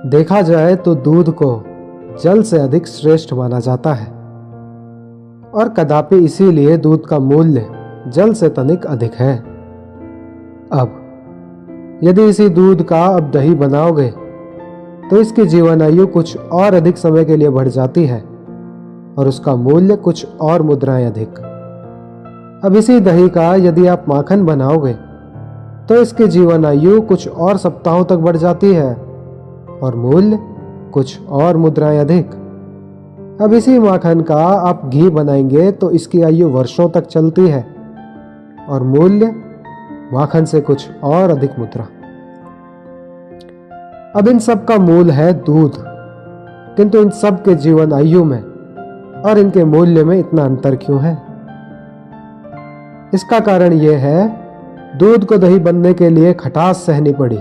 देखा जाए तो दूध को जल से अधिक श्रेष्ठ माना जाता है और कदापि इसीलिए दूध का मूल्य जल से तनिक अधिक है। अब यदि इसी दूध का अब दही बनाओगे तो इसकी जीवन आयु कुछ और अधिक समय के लिए बढ़ जाती है और उसका मूल्य कुछ और मुद्राएं अधिक। अब इसी दही का यदि आप माखन बनाओगे तो इसकी जीवन आयु कुछ और सप्ताहों तक बढ़ जाती है और मूल्य कुछ और मुद्राएं अधिक। अब इसी माखन का आप घी बनाएंगे तो इसकी आयु वर्षों तक चलती है और मूल्य माखन से कुछ और अधिक मुद्रा। अब इन सब का मूल है दूध, किंतु इन सब के जीवन आयु में और इनके मूल्य में इतना अंतर क्यों है? इसका कारण यह है, दूध को दही बनने के लिए खटास सहनी पड़ी,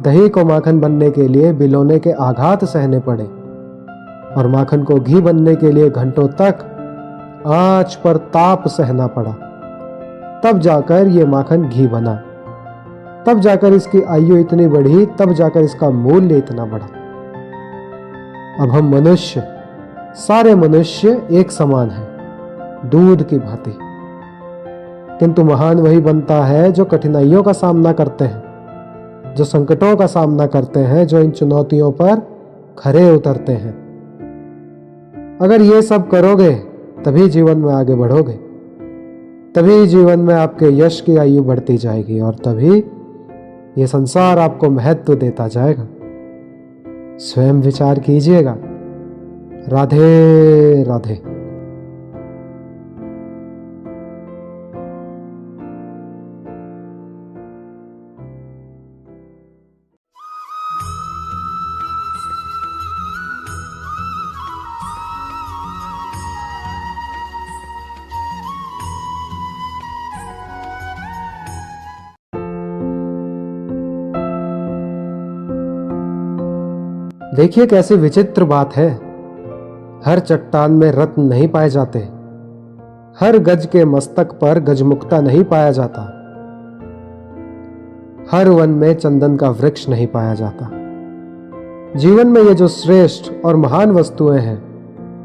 दही को माखन बनने के लिए बिलोने के आघात सहने पड़े और माखन को घी बनने के लिए घंटों तक आंच पर ताप सहना पड़ा। तब जाकर ये माखन घी बना, तब जाकर इसकी आयु इतनी बढ़ी, तब जाकर इसका मूल्य इतना बढ़ा। अब हम मनुष्य, सारे मनुष्य एक समान हैं, दूध की भांति, किंतु महान वही बनता है जो कठिनाइयों का सामना करते हैं, जो संकटों का सामना करते हैं, जो इन चुनौतियों पर खरे उतरते हैं। अगर ये सब करोगे तभी जीवन में आगे बढ़ोगे, तभी जीवन में आपके यश की आयु बढ़ती जाएगी और तभी ये संसार आपको महत्व देता जाएगा। स्वयं विचार कीजिएगा। राधे राधे। देखिए कैसी विचित्र बात है। हर चट्टान में रत्न नहीं पाए जाते, हर गज के मस्तक पर गजमुक्ता नहीं पाया जाता, हर वन में चंदन का वृक्ष नहीं पाया जाता। जीवन में ये जो श्रेष्ठ और महान वस्तुएं हैं,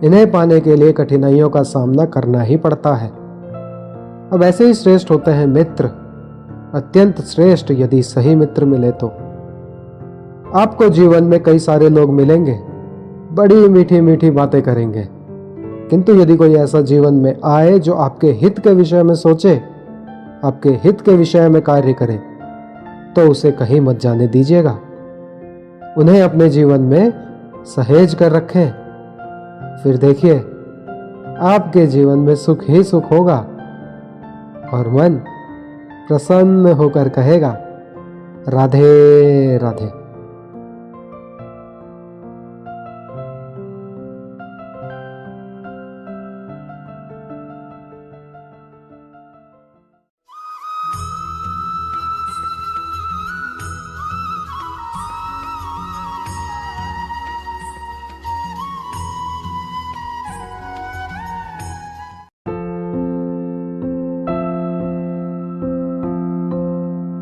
इन्हें पाने के लिए कठिनाइयों का सामना करना ही पड़ता है। अब ऐसे ही श्रेष्ठ होते हैं मित्र, अत्यंत श्रेष्ठ यदि सही मित्र मिले तो। आपको जीवन में कई सारे लोग मिलेंगे, बड़ी मीठी मीठी बातें करेंगे, किंतु यदि कोई ऐसा जीवन में आए जो आपके हित के विषय में सोचे, आपके हित के विषय में कार्य करे, तो उसे कहीं मत जाने दीजिएगा। उन्हें अपने जीवन में सहेज कर रखें। फिर देखिए आपके जीवन में सुख ही सुख होगा और मन प्रसन्न होकर कहेगा राधे राधे।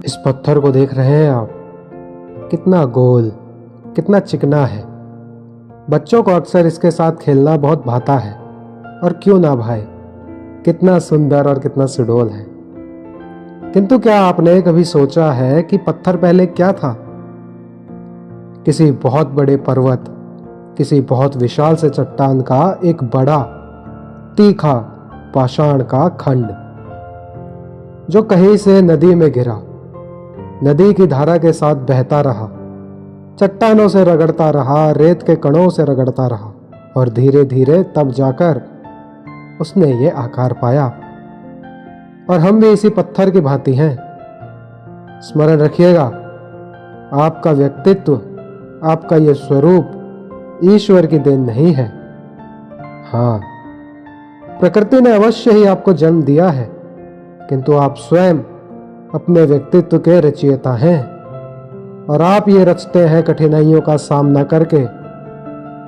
इस पत्थर को देख रहे हैं आप, कितना गोल, कितना चिकना है। बच्चों को अक्सर इसके साथ खेलना बहुत भाता है, और क्यों ना भाए, कितना सुंदर और कितना सुडोल है। किंतु क्या आपने कभी सोचा है कि पत्थर पहले क्या था? किसी बहुत बड़े पर्वत, किसी बहुत विशाल से चट्टान का एक बड़ा तीखा पाषाण का खंड, जो कहीं से नदी में गिरा, नदी की धारा के साथ बहता रहा, चट्टानों से रगड़ता रहा, रेत के कणों से रगड़ता रहा, और धीरे धीरे तब जाकर उसने ये आकार पाया। और हम भी इसी पत्थर की भांति हैं। स्मरण रखिएगा, आपका व्यक्तित्व, आपका ये स्वरूप ईश्वर की देन नहीं है। हाँ, प्रकृति ने अवश्य ही आपको जन्म दिया है, किंतु आप स्वयं अपने व्यक्तित्व के रचयिता हैं और आप ये रचते हैं कठिनाइयों का सामना करके,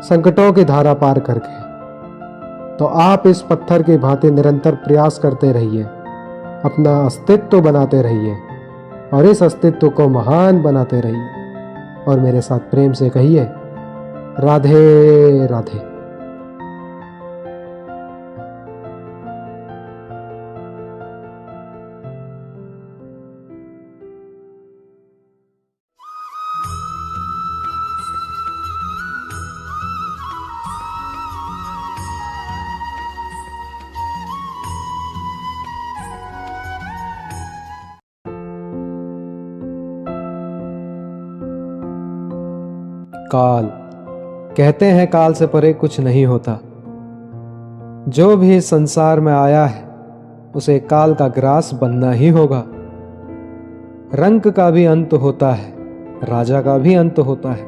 संकटों की धारा पार करके। तो आप इस पत्थर की भांति निरंतर प्रयास करते रहिए, अपना अस्तित्व बनाते रहिए और इस अस्तित्व को महान बनाते रहिए। और मेरे साथ प्रेम से कहिए, राधे राधे। काल, कहते हैं काल से परे कुछ नहीं होता। जो भी इस संसार में आया है उसे काल का ग्रास बनना ही होगा। रंग का भी अंत होता है, राजा का भी अंत होता है।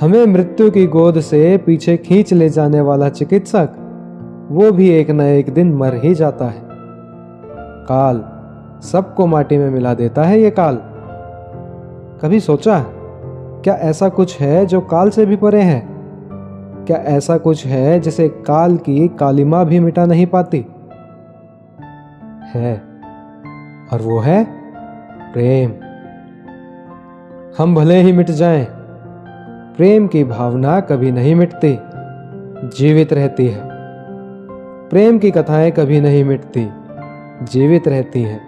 हमें मृत्यु की गोद से पीछे खींच ले जाने वाला चिकित्सक, वो भी एक न एक दिन मर ही जाता है। काल सबको माटी में मिला देता है। ये काल, कभी सोचा क्या ऐसा कुछ है जो काल से भी परे है? क्या ऐसा कुछ है जिसे काल की कालिमा भी मिटा नहीं पाती? है, और वो है प्रेम। हम भले ही मिट जाएं, प्रेम की भावना कभी नहीं मिटती, जीवित रहती है। प्रेम की कथाएं कभी नहीं मिटती, जीवित रहती हैं।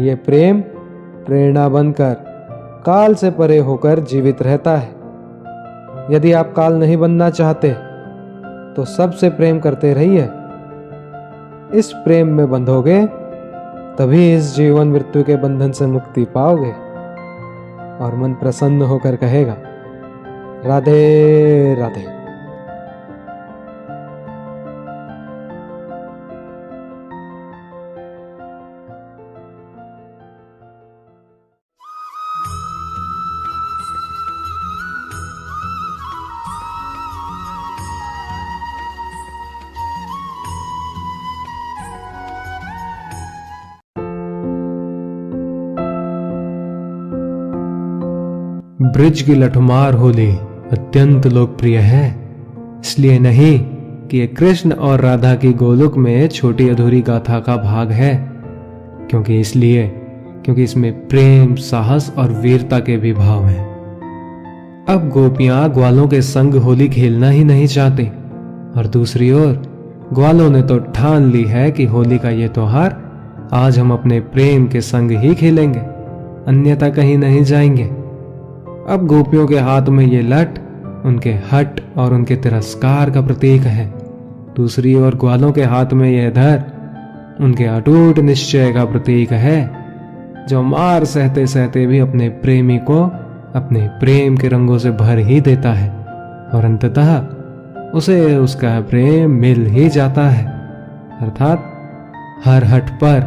ये प्रेम प्रेरणा बनकर काल से परे होकर जीवित रहता है। यदि आप काल नहीं बनना चाहते तो सबसे प्रेम करते रहिए। इस प्रेम में बंधोगे तभी इस जीवन मृत्यु के बंधन से मुक्ति पाओगे और मन प्रसन्न होकर कहेगा, राधे राधे। ब्रिज की लठमार होली अत्यंत लोकप्रिय है, इसलिए नहीं कि ये कृष्ण और राधा की गोलोक में छोटी अधूरी गाथा का भाग है, क्योंकि इसमें प्रेम, साहस और वीरता के भी भाव हैं। अब गोपियां ग्वालों के संग होली खेलना ही नहीं चाहती, और दूसरी ओर ग्वालों ने तो ठान ली है कि होली का ये त्योहार आज हम अपने प्रेम के संग ही खेलेंगे, अन्यथा कहीं नहीं जाएंगे। अब गोपियों के हाथ में ये लठ उनके हट और उनके तिरस्कार का प्रतीक है। दूसरी ओर ग्वालों के हाथ में यह धर उनके अटूट निश्चय का प्रतीक है, जो मार सहते सहते भी अपने प्रेमी को अपने प्रेम के रंगों से भर ही देता है और अंततः उसे उसका प्रेम मिल ही जाता है। अर्थात हर हट पर,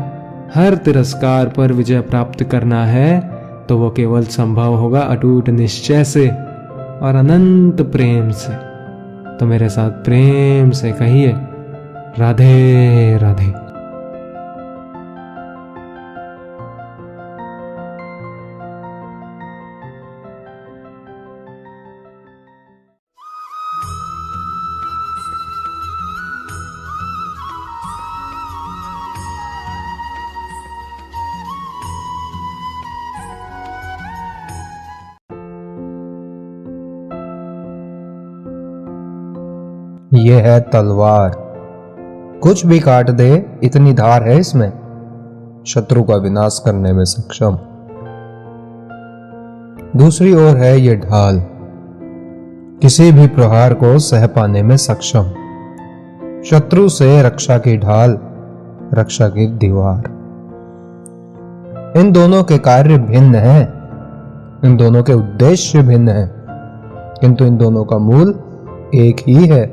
हर तिरस्कार पर विजय प्राप्त करना है तो वो केवल संभव होगा अटूट निश्चय से और अनंत प्रेम से। तो मेरे साथ प्रेम से कहिए, राधे राधे। ये है तलवार, कुछ भी काट दे इतनी धार है इसमें, शत्रु का विनाश करने में सक्षम। दूसरी ओर है ये ढाल, किसी भी प्रहार को सह पाने में सक्षम। शत्रु से रक्षा की ढाल, रक्षा की दीवार। इन दोनों के कार्य भिन्न हैं, इन दोनों के उद्देश्य भिन्न हैं, किंतु इन दोनों का मूल एक ही है।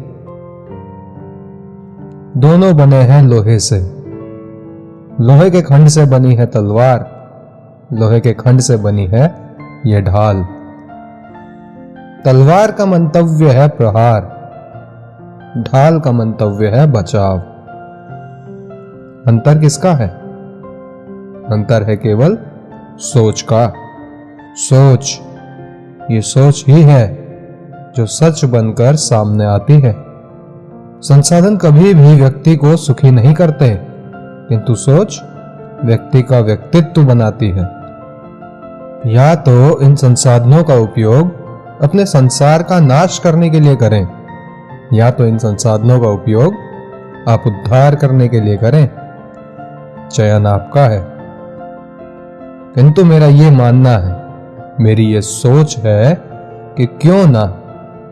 दोनों बने हैं लोहे से। लोहे के खंड से बनी है तलवार, लोहे के खंड से बनी है यह ढाल। तलवार का मंतव्य है प्रहार, ढाल का मंतव्य है बचाव। अंतर किसका है? अंतर है केवल सोच का। सोच, ये सोच ही है जो सच बनकर सामने आती है। संसाधन कभी भी व्यक्ति को सुखी नहीं करते, किंतु सोच व्यक्ति का व्यक्तित्व बनाती है। या तो इन संसाधनों का उपयोग अपने संसार का नाश करने के लिए करें, या तो इन संसाधनों का उपयोग आप उद्धार करने के लिए करें। चयन आपका है। किंतु मेरा यह मानना है, मेरी यह सोच है कि क्यों ना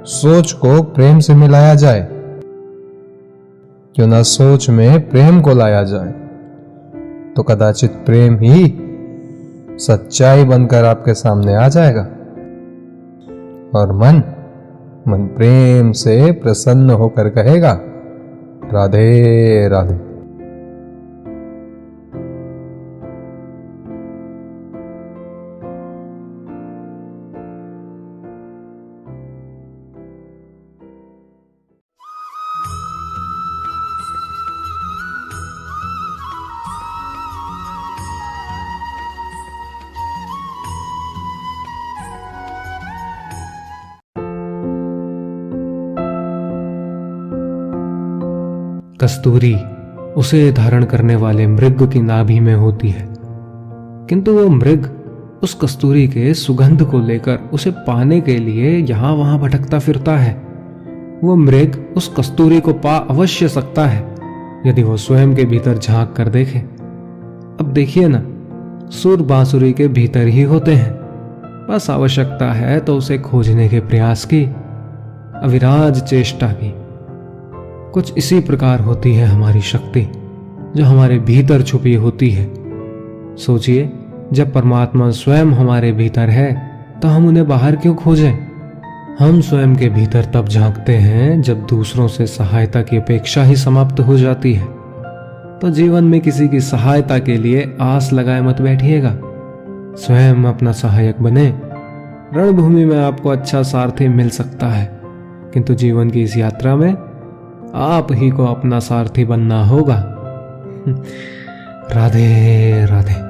सोच को प्रेम से मिलाया जाए, क्यों ना सोच में प्रेम को लाया जाए, तो कदाचित प्रेम ही सच्चाई बनकर आपके सामने आ जाएगा और मन प्रेम से प्रसन्न होकर कहेगा, राधे राधे। कस्तूरी उसे धारण करने वाले मृग की नाभि में होती है, किंतु वो मृग उस कस्तूरी के सुगंध को लेकर उसे पाने के लिए यहां वहां भटकता फिरता है। वो मृग उस कस्तूरी को पा अवश्य सकता है यदि वो स्वयं के भीतर झांक कर देखे। अब देखिए ना, सुर बांसुरी के भीतर ही होते हैं, बस आवश्यकता है तो उसे खोजने के प्रयास की, अविराज चेष्टा की। कुछ इसी प्रकार होती है हमारी शक्ति जो हमारे भीतर छुपी होती है। सोचिए, जब परमात्मा स्वयं हमारे भीतर है तो हम उन्हें बाहर क्यों खोजें? हम स्वयं के भीतर तब झांकते हैं जब दूसरों से सहायता की अपेक्षा ही समाप्त हो जाती है। तो जीवन में किसी की सहायता के लिए आस लगाए मत बैठिएगा, स्वयं अपना सहायक बने। रणभूमि में आपको अच्छा सारथी मिल सकता है, किंतु जीवन की इस यात्रा में आप ही को अपना सारथी बनना होगा। राधे राधे।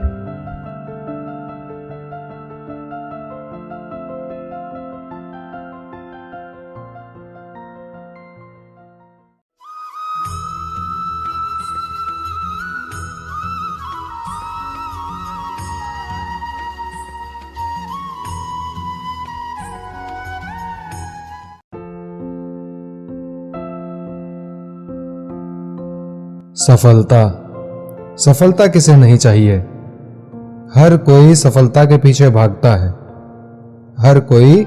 सफलता किसे नहीं चाहिए? हर कोई सफलता के पीछे भागता है, हर कोई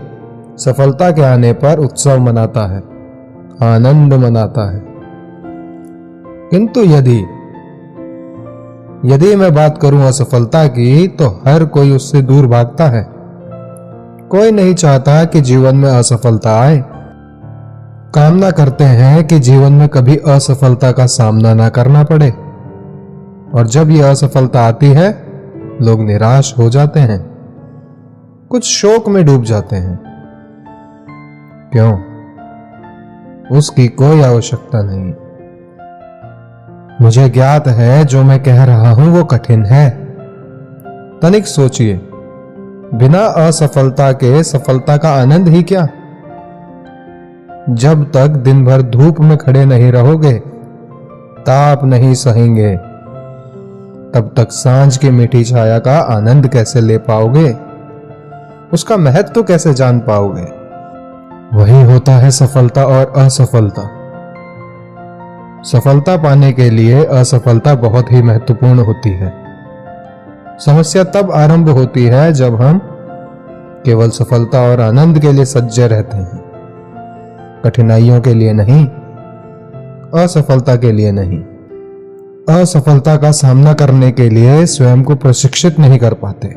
सफलता के आने पर उत्सव मनाता है, आनंद मनाता है। किंतु यदि मैं बात करूं असफलता की, तो हर कोई उससे दूर भागता है। कोई नहीं चाहता कि जीवन में असफलता आए। कामना करते हैं कि जीवन में कभी असफलता का सामना ना करना पड़े, और जब यह असफलता आती है लोग निराश हो जाते हैं, कुछ शोक में डूब जाते हैं। क्यों? उसकी कोई आवश्यकता नहीं। मुझे ज्ञात है जो मैं कह रहा हूं वो कठिन है। तनिक सोचिए, बिना असफलता के सफलता का आनंद ही क्या? जब तक दिन भर धूप में खड़े नहीं रहोगे, ताप नहीं सहेंगे, तब तक सांझ की मीठी छाया का आनंद कैसे ले पाओगे? उसका महत्व कैसे जान पाओगे? वही होता है सफलता और असफलता। सफलता पाने के लिए असफलता बहुत ही महत्वपूर्ण होती है। समस्या तब आरंभ होती है जब हम केवल सफलता और आनंद के लिए सज्ज रहते हैं, कठिनाइयों के लिए नहीं, असफलता के लिए नहीं। असफलता का सामना करने के लिए स्वयं को प्रशिक्षित नहीं कर पाते।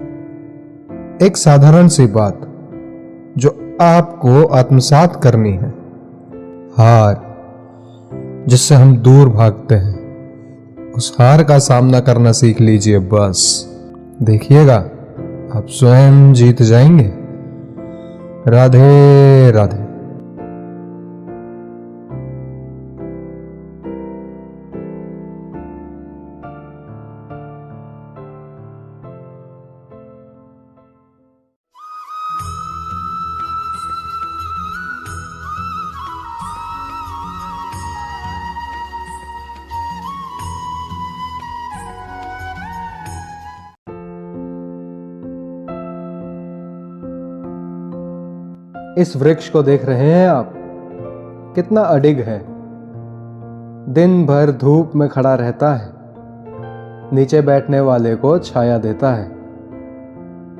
एक साधारण सी बात जो आपको आत्मसात करनी है, हार, जिससे हम दूर भागते हैं, उस हार का सामना करना सीख लीजिए। बस देखिएगा, आप स्वयं जीत जाएंगे। राधे राधे। इस वृक्ष को देख रहे हैं आप, कितना अडिग है। दिन भर धूप में खड़ा रहता है, नीचे बैठने वाले को छाया देता है।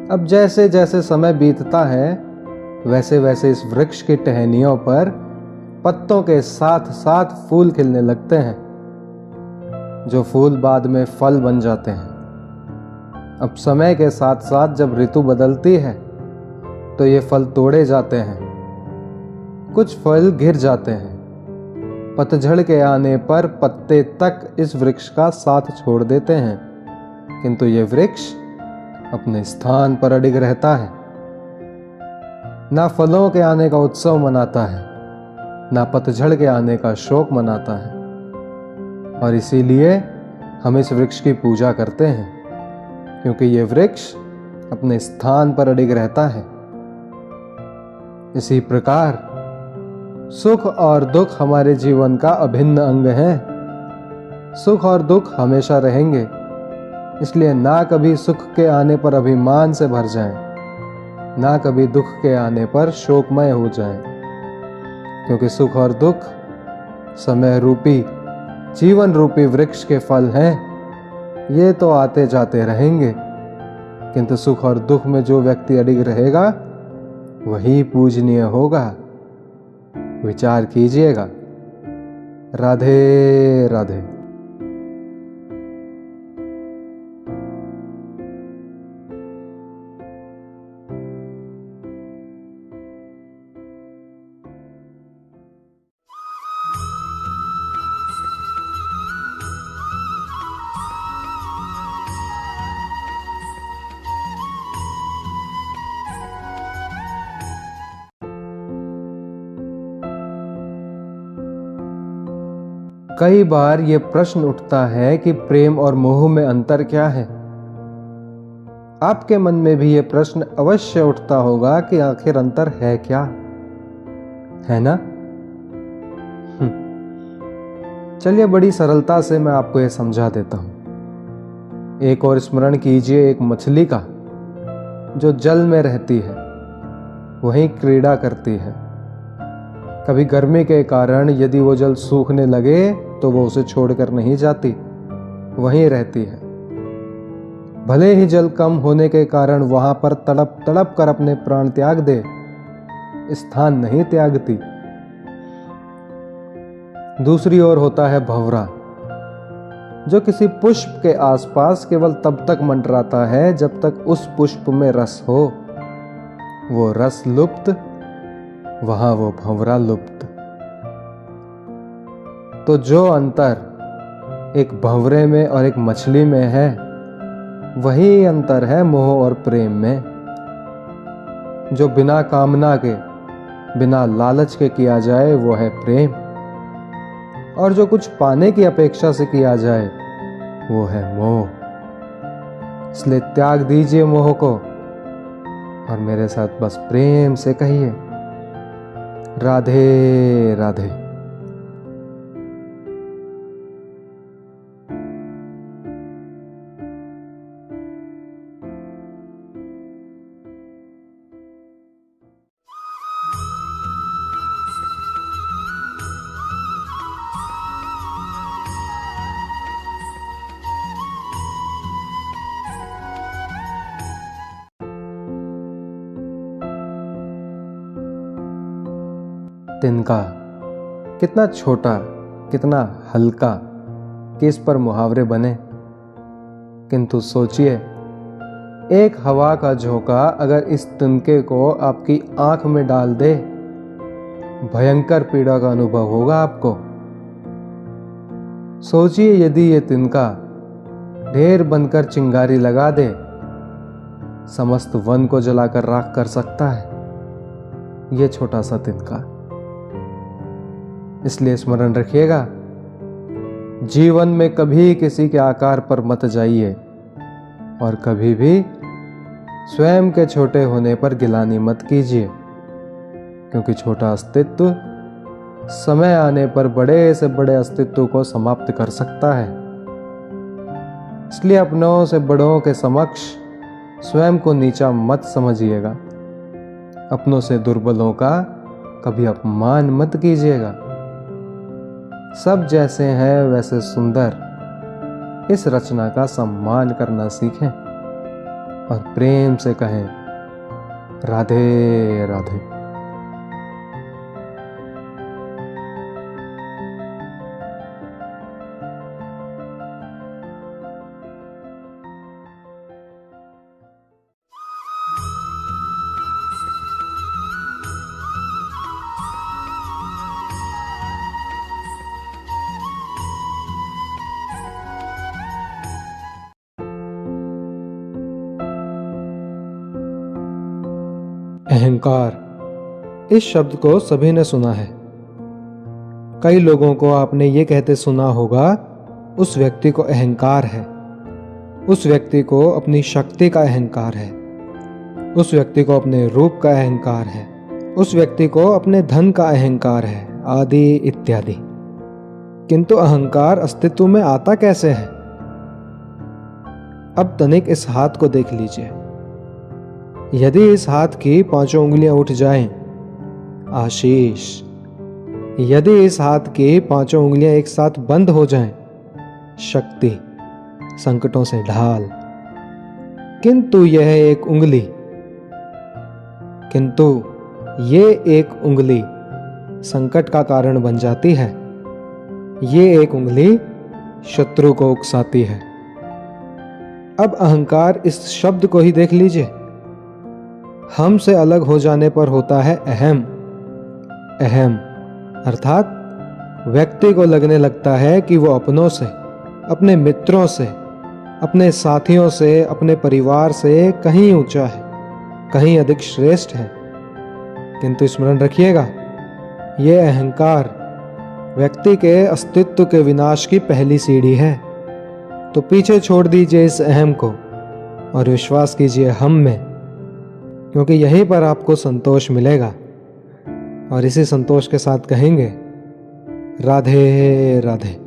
अब जैसे जैसे समय बीतता है वैसे वैसे इस वृक्ष की टहनियों पर पत्तों के साथ साथ फूल खिलने लगते हैं, जो फूल बाद में फल बन जाते हैं। अब समय के साथ साथ जब ऋतु बदलती है तो ये फल तोड़े जाते हैं, कुछ फल गिर जाते हैं। पतझड़ के आने पर पत्ते तक इस वृक्ष का साथ छोड़ देते हैं, किंतु ये वृक्ष अपने स्थान पर अडिग रहता है। ना फलों के आने का उत्सव मनाता है, ना पतझड़ के आने का शोक मनाता है, और इसीलिए हम इस वृक्ष की पूजा करते हैं, क्योंकि ये वृक्ष अपने स्थान पर अडिग रहता है। इसी प्रकार सुख और दुख हमारे जीवन का अभिन्न अंग है। सुख और दुख हमेशा रहेंगे, इसलिए ना कभी सुख के आने पर अभिमान से भर जाएं, ना कभी दुख के आने पर शोकमय हो जाएं, क्योंकि सुख और दुख समय रूपी जीवन रूपी वृक्ष के फल हैं। ये तो आते जाते रहेंगे, किंतु सुख और दुख में जो व्यक्ति अडिग रहेगा वही पूजनीय होगा। विचार कीजिएगा। राधे राधे। कई बार ये प्रश्न उठता है कि प्रेम और मोह में अंतर क्या है। आपके मन में भी ये प्रश्न अवश्य उठता होगा कि आखिर अंतर है क्या, है ना? चलिए बड़ी सरलता से मैं आपको ये समझा देता हूं। एक और स्मरण कीजिए एक मछली का, जो जल में रहती है, वहीं क्रीड़ा करती है। कभी गर्मी के कारण यदि वो जल सूखने लगे तो वो उसे छोड़कर नहीं जाती, वहीं रहती है। भले ही जल कम होने के कारण वहां पर तड़प तड़प कर अपने प्राण त्याग दे, स्थान नहीं त्यागती। दूसरी ओर होता है भंवरा, जो किसी पुष्प के आसपास केवल तब तक मंडराता है जब तक उस पुष्प में रस हो। वो रस लुप्त, वहां वो भंवरा लुप्त। तो जो अंतर एक भंवरे में और एक मछली में है, वही अंतर है मोह और प्रेम में। जो बिना कामना के, बिना लालच के किया जाए वो है प्रेम, और जो कुछ पाने की अपेक्षा से किया जाए वो है मोह। इसलिए त्याग दीजिए मोह को और मेरे साथ बस प्रेम से कहिए राधे राधे। तिनका कितना छोटा, कितना हल्का कि इस पर मुहावरे बने। किंतु सोचिए, एक हवा का झोंका अगर इस तिनके को आपकी आंख में डाल दे, भयंकर पीड़ा का अनुभव होगा आपको। सोचिए यदि ये तिनका ढेर बनकर चिंगारी लगा दे, समस्त वन को जलाकर राख कर सकता है ये छोटा सा तिनका। इसलिए स्मरण रखिएगा, जीवन में कभी किसी के आकार पर मत जाइए और कभी भी स्वयं के छोटे होने पर गिलानी मत कीजिए, क्योंकि छोटा अस्तित्व समय आने पर बड़े से बड़े अस्तित्व को समाप्त कर सकता है। इसलिए अपनों से बड़ों के समक्ष स्वयं को नीचा मत समझिएगा। अपनों से दुर्बलों का कभी अपमान मत कीजिएगा। सब जैसे हैं वैसे सुंदर, इस रचना का सम्मान करना सीखें और प्रेम से कहें राधे राधे। अहंकार, इस शब्द को सभी ने सुना है। कई लोगों को आपने ये कहते सुना होगा, उस व्यक्ति को अहंकार है, उस व्यक्ति को अपनी शक्ति का अहंकार है, उस व्यक्ति को अपने रूप का अहंकार है, उस व्यक्ति को अपने धन का अहंकार है, आदि इत्यादि। किंतु अहंकार अस्तित्व में आता कैसे है? अब तनिक इस हाथ को देख लीजिए। यदि इस हाथ की 5 उंगलियां उठ जाएं, आशीष। यदि इस हाथ की 5 उंगलियां एक साथ बंद हो जाएं, शक्ति, संकटों से ढाल। किंतु यह एक उंगली, किंतु ये एक उंगली संकट का कारण बन जाती है। ये एक उंगली शत्रु को उकसाती है। अब अहंकार इस शब्द को ही देख लीजिए। हम से अलग हो जाने पर होता है अहम। अहम अर्थात व्यक्ति को लगने लगता है कि वो अपनों से, अपने मित्रों से, अपने साथियों से, अपने परिवार से कहीं ऊंचा है, कहीं अधिक श्रेष्ठ है। किंतु स्मरण रखिएगा, ये अहंकार व्यक्ति के अस्तित्व के विनाश की पहली सीढ़ी है। तो पीछे छोड़ दीजिए इस अहम को और विश्वास कीजिए हम में, क्योंकि यहीं पर आपको संतोष मिलेगा। और इसी संतोष के साथ कहेंगे राधे राधे।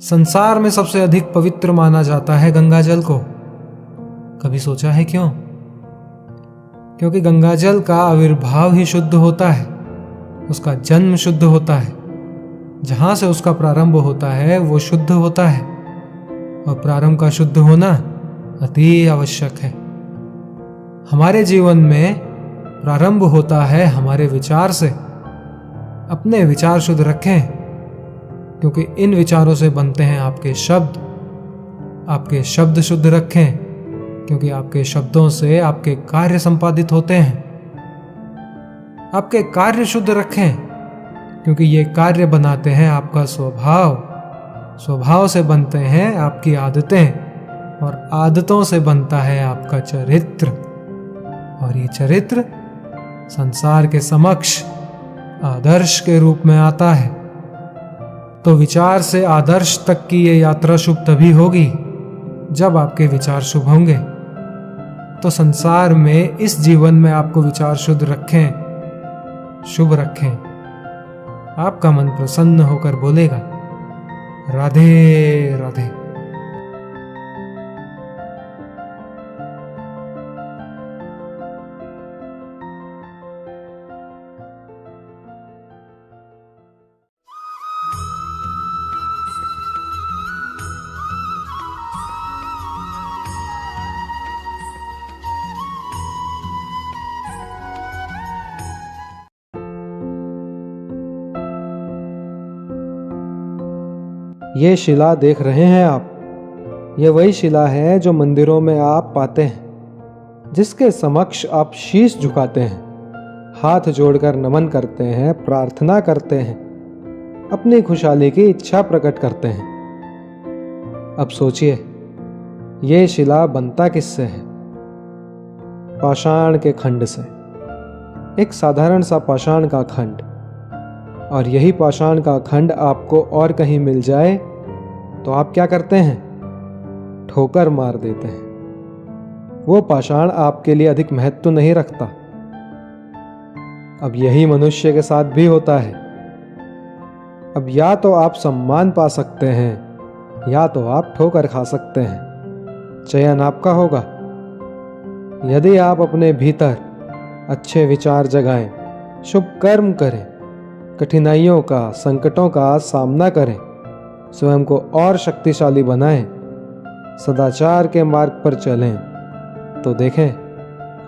संसार में सबसे अधिक पवित्र माना जाता है गंगा जल को। कभी सोचा है क्यों? क्योंकि गंगा जल का आविर्भाव ही शुद्ध होता है, उसका जन्म शुद्ध होता है, जहां से उसका प्रारंभ होता है वो शुद्ध होता है, और प्रारंभ का शुद्ध होना अति आवश्यक है। हमारे जीवन में प्रारंभ होता है हमारे विचार से। अपने विचार शुद्ध रखें, क्योंकि इन विचारों से बनते हैं आपके शब्द। आपके शब्द शुद्ध रखें, क्योंकि आपके शब्दों से आपके कार्य संपादित होते हैं। आपके कार्य शुद्ध रखें, क्योंकि ये कार्य बनाते हैं आपका स्वभाव। स्वभाव से बनते हैं आपकी आदतें, और आदतों से बनता है आपका चरित्र, और ये चरित्र संसार के समक्ष आदर्श के रूप में आता है। तो विचार से आदर्श तक की ये यात्रा शुभ तभी होगी जब आपके विचार शुभ होंगे। तो संसार में, इस जीवन में आपको विचार शुद्ध रखें, शुभ रखें। आपका मन प्रसन्न होकर बोलेगा राधे राधे। ये शिला देख रहे हैं आप, ये वही शिला है जो मंदिरों में आप पाते हैं, जिसके समक्ष आप शीश झुकाते हैं, हाथ जोड़कर नमन करते हैं, प्रार्थना करते हैं, अपनी खुशहाली की इच्छा प्रकट करते हैं। अब सोचिए, ये शिला बनता किससे है? पाषाण के खंड से। एक साधारण सा पाषाण का खंड, और यही पाषाण का खंड आपको और कहीं मिल जाए तो आप क्या करते हैं? ठोकर मार देते हैं। वो पाषाण आपके लिए अधिक महत्व तो नहीं रखता। अब यही मनुष्य के साथ भी होता है। अब या तो आप सम्मान पा सकते हैं या तो आप ठोकर खा सकते हैं। चयन आपका होगा। यदि आप अपने भीतर अच्छे विचार जगाएं, शुभ कर्म करें, कठिनाइयों का, संकटों का सामना करें, स्वयं को और शक्तिशाली बनाएं, सदाचार के मार्ग पर चलें, तो देखें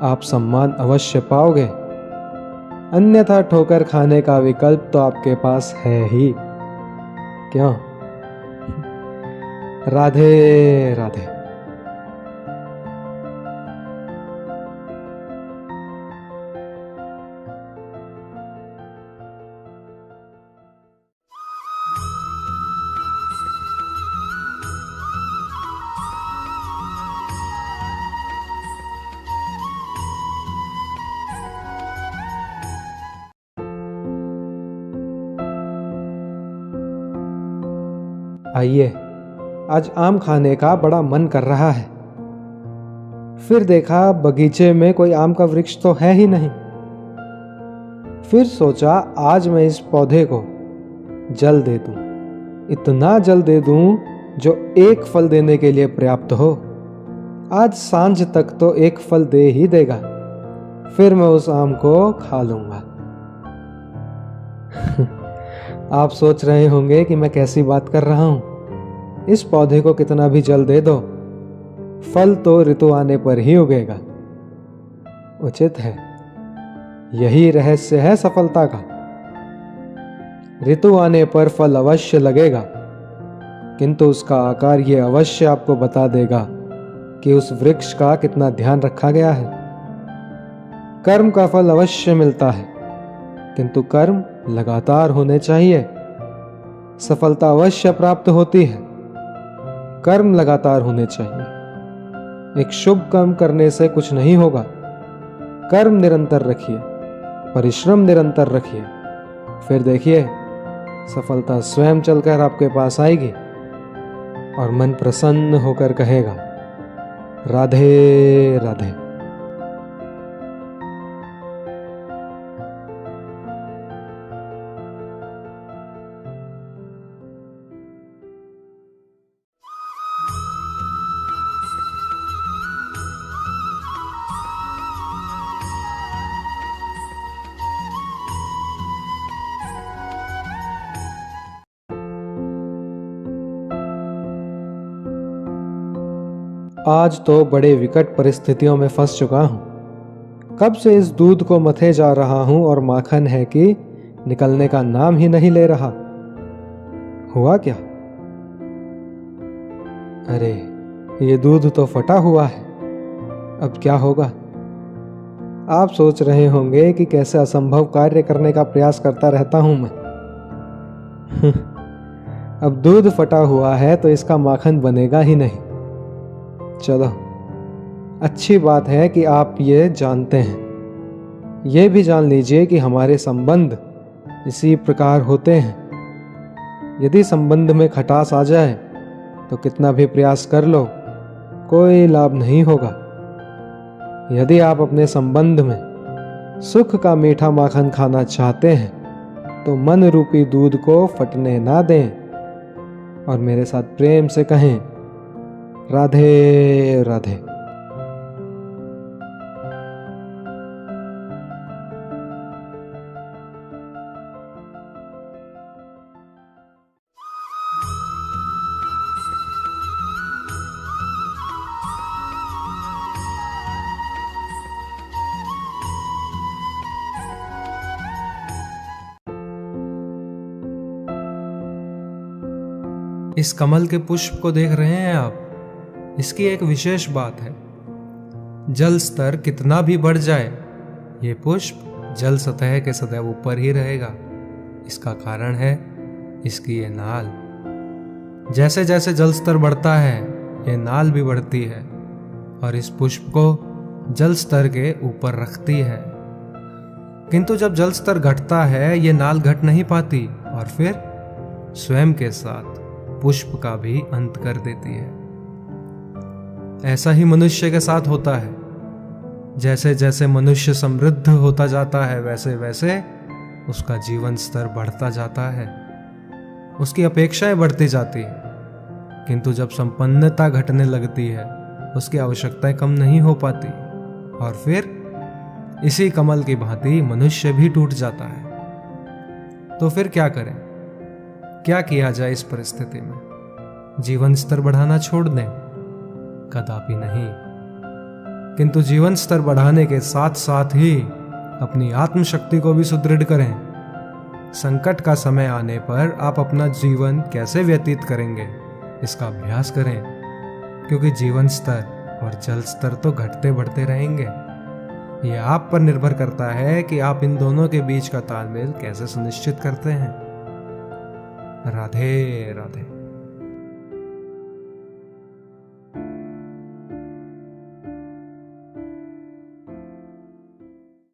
आप सम्मान अवश्य पाओगे। अन्यथा ठोकर खाने का विकल्प तो आपके पास है ही। क्यों? राधे राधे। आइए, आज आम खाने का बड़ा मन कर रहा है। फिर देखा बगीचे में कोई आम का वृक्ष तो है ही नहीं। फिर सोचा आज मैं इस पौधे को जल दे दूं, इतना जल दे दूं जो एक फल देने के लिए पर्याप्त हो। आज सांझ तक तो एक फल दे ही देगा, फिर मैं उस आम को खा लूंगा। आप सोच रहे होंगे कि मैं कैसी बात कर रहा हूं। इस पौधे को कितना भी जल दे दो, फल तो ऋतु आने पर ही उगेगा। उचित है, यही रहस्य है सफलता का। ऋतु आने पर फल अवश्य लगेगा, किंतु उसका आकार ये अवश्य आपको बता देगा कि उस वृक्ष का कितना ध्यान रखा गया है। कर्म का फल अवश्य मिलता है, किंतु कर्म लगातार होने चाहिए। सफलता अवश्य प्राप्त होती है, कर्म लगातार होने चाहिए। एक शुभ कर्म करने से कुछ नहीं होगा। कर्म निरंतर रखिए, परिश्रम निरंतर रखिए, फिर देखिए सफलता स्वयं चलकर आपके पास आएगी और मन प्रसन्न होकर कहेगा राधे राधे। आज तो बड़े विकट परिस्थितियों में फंस चुका हूं। कब से इस दूध को मथे जा रहा हूं और माखन है कि निकलने का नाम ही नहीं ले रहा। हुआ क्या? अरे, ये दूध तो फटा हुआ है। अब क्या होगा? आप सोच रहे होंगे कि कैसे असंभव कार्य करने का प्रयास करता रहता हूं मैं। अब दूध फटा हुआ है तो इसका माखन बनेगा ही नहीं। चलो, अच्छी बात है कि आप ये जानते हैं। ये भी जान लीजिए कि हमारे संबंध इसी प्रकार होते हैं। यदि संबंध में खटास आ जाए तो कितना भी प्रयास कर लो, कोई लाभ नहीं होगा। यदि आप अपने संबंध में सुख का मीठा माखन खाना चाहते हैं तो मन रूपी दूध को फटने ना दें और मेरे साथ प्रेम से कहें राधे राधे। इस कमल के पुष्प को देख रहे हैं आप? इसकी एक विशेष बात है, जल स्तर कितना भी बढ़ जाए ये पुष्प जल सतह के सदैव ऊपर ही रहेगा। इसका कारण है इसकी ये नाल। जैसे जैसे जल स्तर बढ़ता है ये नाल भी बढ़ती है और इस पुष्प को जल स्तर के ऊपर रखती है। किंतु जब जल स्तर घटता है ये नाल घट नहीं पाती और फिर स्वयं के साथ पुष्प का भी अंत कर देती है। ऐसा ही मनुष्य के साथ होता है। जैसे जैसे मनुष्य समृद्ध होता जाता है वैसे वैसे उसका जीवन स्तर बढ़ता जाता है, उसकी अपेक्षाएं बढ़ती जाती है। किंतु जब संपन्नता घटने लगती है उसकी आवश्यकताएं कम नहीं हो पाती और फिर इसी कमल की भांति मनुष्य भी टूट जाता है। तो फिर क्या करें? क्या किया जाए इस परिस्थिति में? जीवन स्तर बढ़ाना छोड़ दें? कदापि नहीं। किंतु जीवन स्तर बढ़ाने के साथ साथ ही अपनी आत्मशक्ति को भी सुदृढ़ करें। संकट का समय आने पर आप अपना जीवन कैसे व्यतीत करेंगे इसका अभ्यास करें, क्योंकि जीवन स्तर और जल स्तर तो घटते बढ़ते रहेंगे। यह आप पर निर्भर करता है कि आप इन दोनों के बीच का तालमेल कैसे सुनिश्चित करते हैं। राधे राधे।